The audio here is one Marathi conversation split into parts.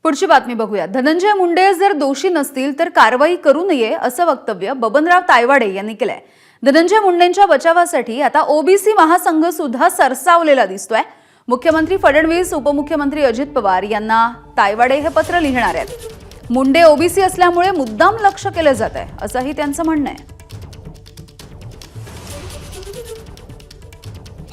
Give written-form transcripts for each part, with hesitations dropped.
पुढची बातमी बघूया। धनंजय मुंडे जर दोषी नसतील तर कारवाई करू नये असं वक्तव्य बबनराव तायवाडे यांनी केलंय। धनंजय मुंडेंच्या बचावासाठी आता ओबीसी महासंघ सुद्धा सरसावलेला दिसतोय। मुख्यमंत्री फडणवीस, उपमुख्यमंत्री अजित पवार यांना तायवाडे हे पत्र लिहिणार आहेत। मुंडे ओबीसी असल्यामुळे मुद्दाम लक्ष केलं जात आहे असंही त्यांचं म्हणणं आहे।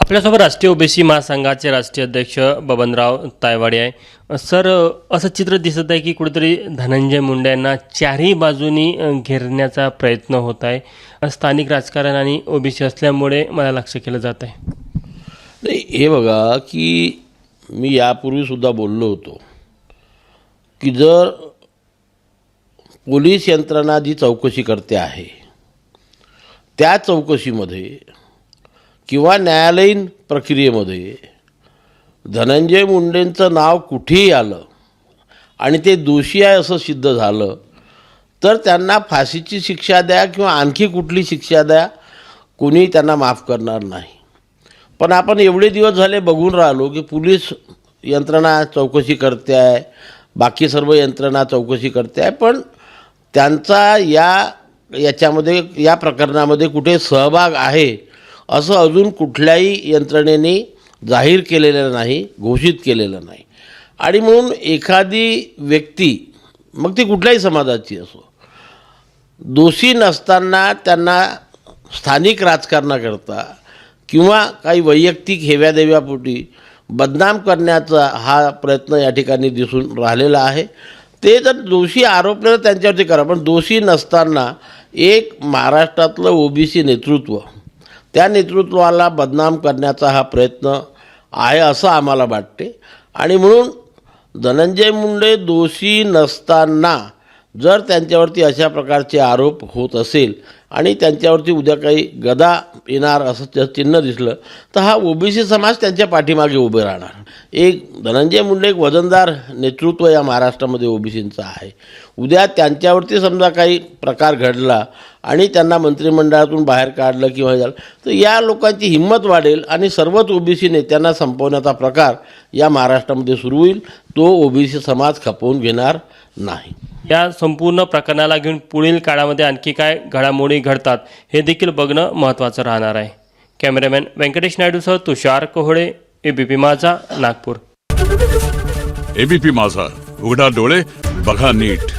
आपल्यासोबत राष्ट्रीय ओबीसी महासंघाचे राष्ट्रीय अध्यक्ष बबनराव तायवाडे आहे। सर, असं चित्र दिसत आहे की कुठेतरी धनंजय मुंडे यांना चारही बाजूनी घेरण्याचा प्रयत्न होत आहे। स्थानिक राजकारण आणि ओबीसी असल्यामुळे मला लक्ष केलं जात आहे। नाही, हे बघा की मी यापूर्वीसुद्धा बोललो होतो की जर पोलीस यंत्रणा जी चौकशी करते आहे त्या चौकशीमध्ये किंवा न्यायालयीन प्रक्रियेमध्ये धनंजय मुंडेंचं नाव कुठेही आलं आणि ते दोषी आहे असं सिद्ध झालं तर त्यांना फाशीची शिक्षा द्या किंवा आणखी कुठली शिक्षा द्या, कोणी त्यांना माफ करणार नाही। पण आपण एवढे दिवस झाले बघून राहिलो की पोलीस यंत्रणा चौकशी करते आहे, बाकी सर्व यंत्रणा चौकशी करते आहे, पण त्यांचा याच्यामध्ये या प्रकरणामध्ये कुठे सहभाग आहे असं अजून कुठल्याही यंत्रणेने जाहीर केलेलं नाही, घोषित केलेलं नाही। आणि म्हणून एखादी व्यक्ती, मग ती कुठल्याही समाजाची असो, दोषी नसताना त्यांना स्थानिक राजकारणाकरता किंवा काही वैयक्तिक हेव्यादेव्यापोटी बदनाम करण्याचा हा प्रयत्न या ठिकाणी दिसून राहिलेला आहे। ते जर दोषी आरोपलेलं त्यांच्यावरती करा, पण दोषी नसताना एक महाराष्ट्रातलं ओबीसी नेतृत्व, त्या नेतृत्वाला बदनाम करण्याचा हा प्रयत्न आहे असं आम्हाला वाटते। आणि म्हणून धनंजय मुंडे दोषी नसताना जर त्यांच्यावरती अशा प्रकारचे आरोप होत असेल आणि त्यांच्यावरती उद्या काही गदा येणार असं चिन्ह दिसलं तर हा ओबीसी समाज त्यांच्या पाठीमागे उभे राहणार। एक धनंजय मुंडे एक वजनदार नेतृत्व या महाराष्ट्रामध्ये ओबीसींचं आहे। उद्या त्यांच्यावरती समजा काही प्रकार घडला आणि त्यांना मंत्रिमंडळातून बाहेर काढलं किंवा झालं तर या लोकांची हिंमत वाढेल आणि सर्वच ओबीसी नेत्यांना संपवण्याचा प्रकार या महाराष्ट्रामध्ये सुरू होईल। तो ओबीसी समाज खपवून घेणार नाही। या संपूर्ण प्रकरणाला घेऊन पुढील काळामध्ये आणखी काय घडामोडी घडतात हे देखील बघणं महत्त्वाचं राहणार आहे। कॅमेरामॅन व्यंकटेश नायडूसह तुषार कोहळे, एबीपी माझा, नागपूर। एबीपी माझा, उघडा डोळे बघा नीट।